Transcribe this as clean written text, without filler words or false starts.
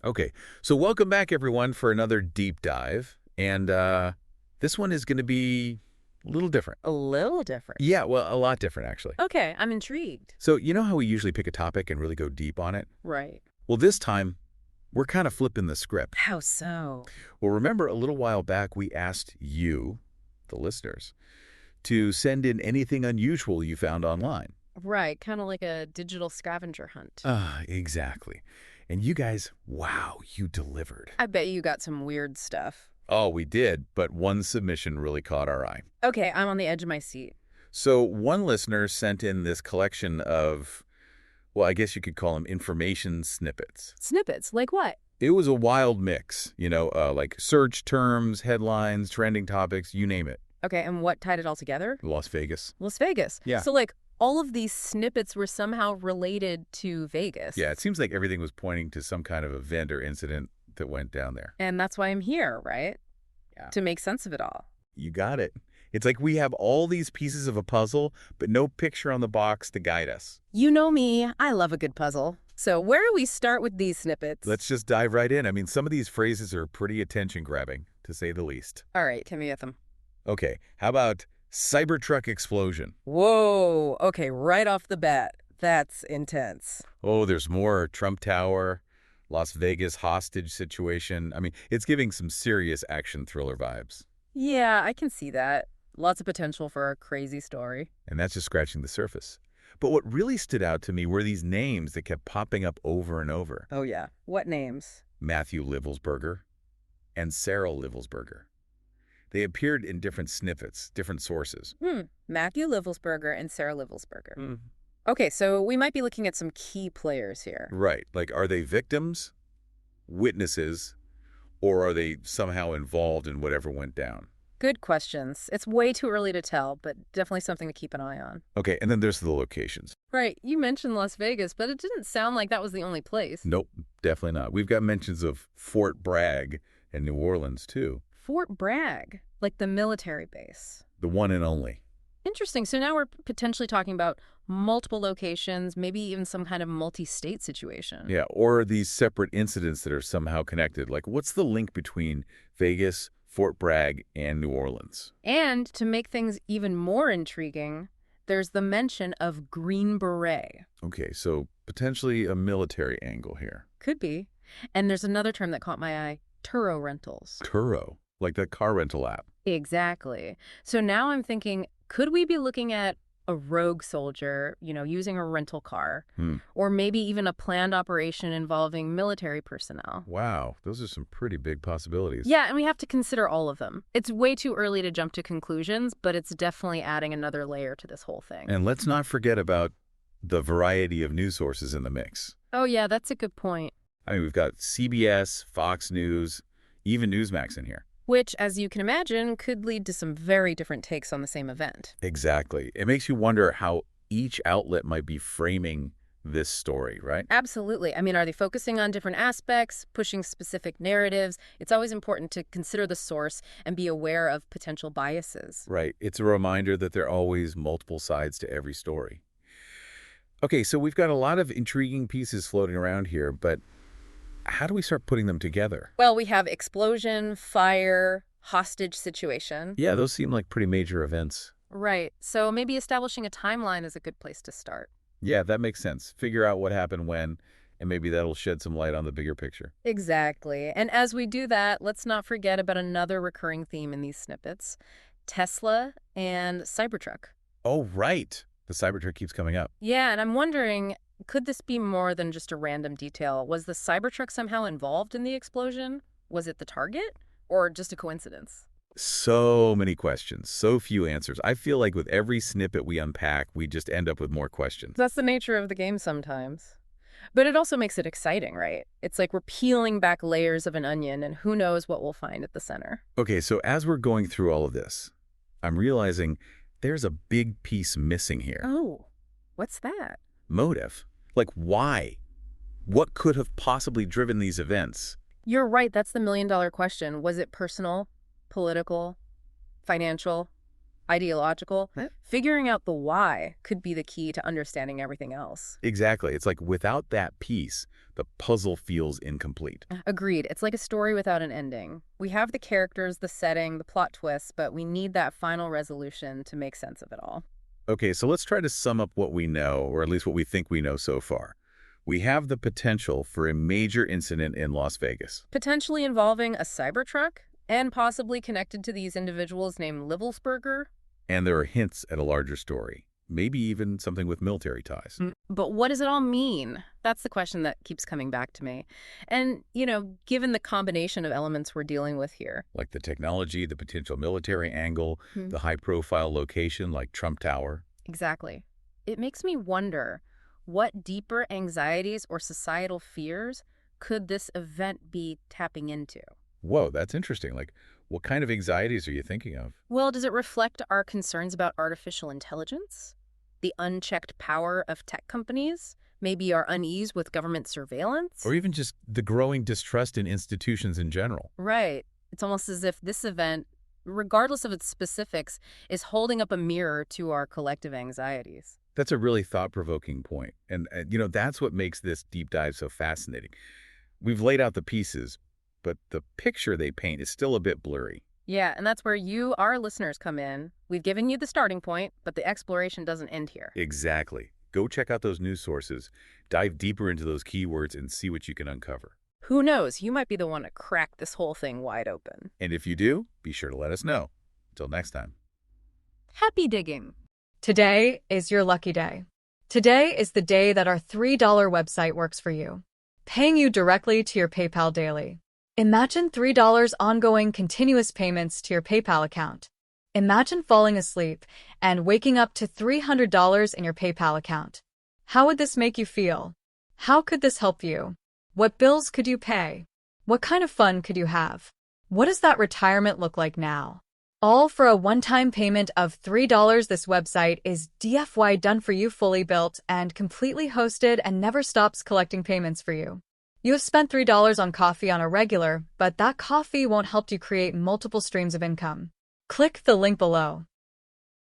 Okay, so welcome back, everyone, for another deep dive. And this one is going to be a little different. A little different. Yeah, well, a lot different, actually. Okay, I'm intrigued. So you know how we usually pick a topic and really go deep on it? Right. Well, this time, we're kind of flipping the script. How so? Well, remember a little while back, we asked you, the listeners, to send in anything unusual you found online. Right, kind of like a digital scavenger hunt. Exactly. And you guys, wow, you delivered. I bet you got some weird stuff. Oh, we did, but one submission really caught our eye. Okay, I'm on the edge of my seat. So one listener sent in this collection of, well, I guess you could call them information snippets. Snippets? Like what? It was a wild mix, like search terms, headlines, trending topics, you name it. Okay, and what tied it all together? Las Vegas. Las Vegas. Yeah. So, all of these snippets were somehow related to Vegas. Yeah, it seems like everything was pointing to some kind of event or incident that went down there. And that's why I'm here, right? Yeah. To make sense of it all. You got it. It's like we have all these pieces of a puzzle, but no picture on the box to guide us. You know me, I love a good puzzle. So where do we start with these snippets? Let's just dive right in. I mean, some of these phrases are pretty attention-grabbing, to say the least. All right, hit me with them. Okay, how about Cybertruck explosion? Whoa, okay, right off the bat. That's intense. Oh, there's more. Trump Tower, Las Vegas hostage situation. I mean, it's giving some serious action thriller vibes. Yeah, I can see that. Lots of potential for a crazy story. And that's just scratching the surface. But what really stood out to me were these names that kept popping up over and over. Oh, yeah. What names? Matthew Livelsberger and Sarah Livelsberger. They appeared in different snippets, different sources. Matthew Livelsberger and Sarah Livelsberger. Okay, so we might be looking at some key players here. Right. Like, are they victims, witnesses, or are they somehow involved in whatever went down? Good questions. It's way too early to tell, but definitely something to keep an eye on. Okay, and then there's the locations. Right, you mentioned Las Vegas, but it didn't sound like that was the only place. Nope, definitely not. We've got mentions of Fort Bragg and New Orleans, too. Fort Bragg, like the military base. The one and only. Interesting. So now we're potentially talking about multiple locations, maybe even some kind of multi-state situation. Yeah, or these separate incidents that are somehow connected. Like, what's the link between Vegas, Fort Bragg, and New Orleans? And to make things even more intriguing, there's the mention of Green Beret. Okay, so potentially a military angle here. Could be. And there's another term that caught my eye, Turo rentals. Turo, like the car rental app. Exactly. So now I'm thinking, could we be looking at a rogue soldier, using a rental car, or maybe even a planned operation involving military personnel? Wow, those are some pretty big possibilities. Yeah, and we have to consider all of them. It's way too early to jump to conclusions, but it's definitely adding another layer to this whole thing. And let's not forget about the variety of news sources in the mix. Oh, yeah, that's a good point. I mean, we've got CBS, Fox News, even Newsmax in here. Which, as you can imagine, could lead to some very different takes on the same event. Exactly. It makes you wonder how each outlet might be framing this story, right? Absolutely. I mean, are they focusing on different aspects, pushing specific narratives? It's always important to consider the source and be aware of potential biases. Right. It's a reminder that there are always multiple sides to every story. Okay, so we've got a lot of intriguing pieces floating around here, but how do we start putting them together? Well, we have explosion, fire, hostage situation. Yeah, those seem like pretty major events. Right. So maybe establishing a timeline is a good place to start. Yeah, that makes sense. Figure out what happened when, and maybe that'll shed some light on the bigger picture. Exactly. And as we do that, let's not forget about another recurring theme in these snippets, Tesla and Cybertruck. Oh, right. The Cybertruck keeps coming up. Yeah, and I'm wondering, could this be more than just a random detail? Was the Cybertruck somehow involved in the explosion? Was it the target? Or just a coincidence? So many questions, so few answers. I feel like with every snippet we unpack, we just end up with more questions. That's the nature of the game sometimes. But it also makes it exciting, right? It's like we're peeling back layers of an onion, and who knows what we'll find at the center. Okay, so as we're going through all of this, I'm realizing there's a big piece missing here. Oh, what's that? Motive. Like, why? What could have possibly driven these events? You're right. That's the million-dollar question. Was it personal, political, financial? ideological. Eh, Figuring out the why could be the key to understanding everything else. Exactly. It's like without that piece, the puzzle feels incomplete. Agreed. It's like a story without an ending. We have the characters, the setting, the plot twists, but we need that final resolution to make sense of it all. Okay, so let's try to sum up what we know, or at least what we think we know so far. We have the potential for a major incident in Las Vegas. Potentially involving a Cybertruck and possibly connected to these individuals named Livelsberger. And there are hints at a larger story. Maybe even something with military ties. But what does it all mean? That's the question that keeps coming back to me. And, given the combination of elements we're dealing with here. Like the technology, the potential military angle, Hmm. the high-profile location like Trump Tower. Exactly. It makes me wonder, what deeper anxieties or societal fears could this event be tapping into? Whoa, that's interesting. Like, what kind of anxieties are you thinking of? Well, does it reflect our concerns about artificial intelligence? The unchecked power of tech companies? Maybe our unease with government surveillance? Or even just the growing distrust in institutions in general. Right. It's almost as if this event, regardless of its specifics, is holding up a mirror to our collective anxieties. That's a really thought-provoking point. And, that's what makes this deep dive so fascinating. We've laid out the pieces, but the picture they paint is still a bit blurry. Yeah, and that's where you, our listeners, come in. We've given you the starting point, but the exploration doesn't end here. Exactly. Go check out those news sources, dive deeper into those keywords, and see what you can uncover. Who knows? You might be the one to crack this whole thing wide open. And if you do, be sure to let us know. Until next time. Happy digging. Today is your lucky day. Today is the day that our $3 website works for you, paying you directly to your PayPal daily. Imagine $3 ongoing continuous payments to your PayPal account. Imagine falling asleep and waking up to $300 in your PayPal account. How would this make you feel? How could this help you? What bills could you pay? What kind of fun could you have? What does that retirement look like now? All for a one-time payment of $3. This website is DFY done for you, fully built and completely hosted, and never stops collecting payments for you. You have spent $3 on coffee on a regular, but that coffee won't help you create multiple streams of income. Click the link below.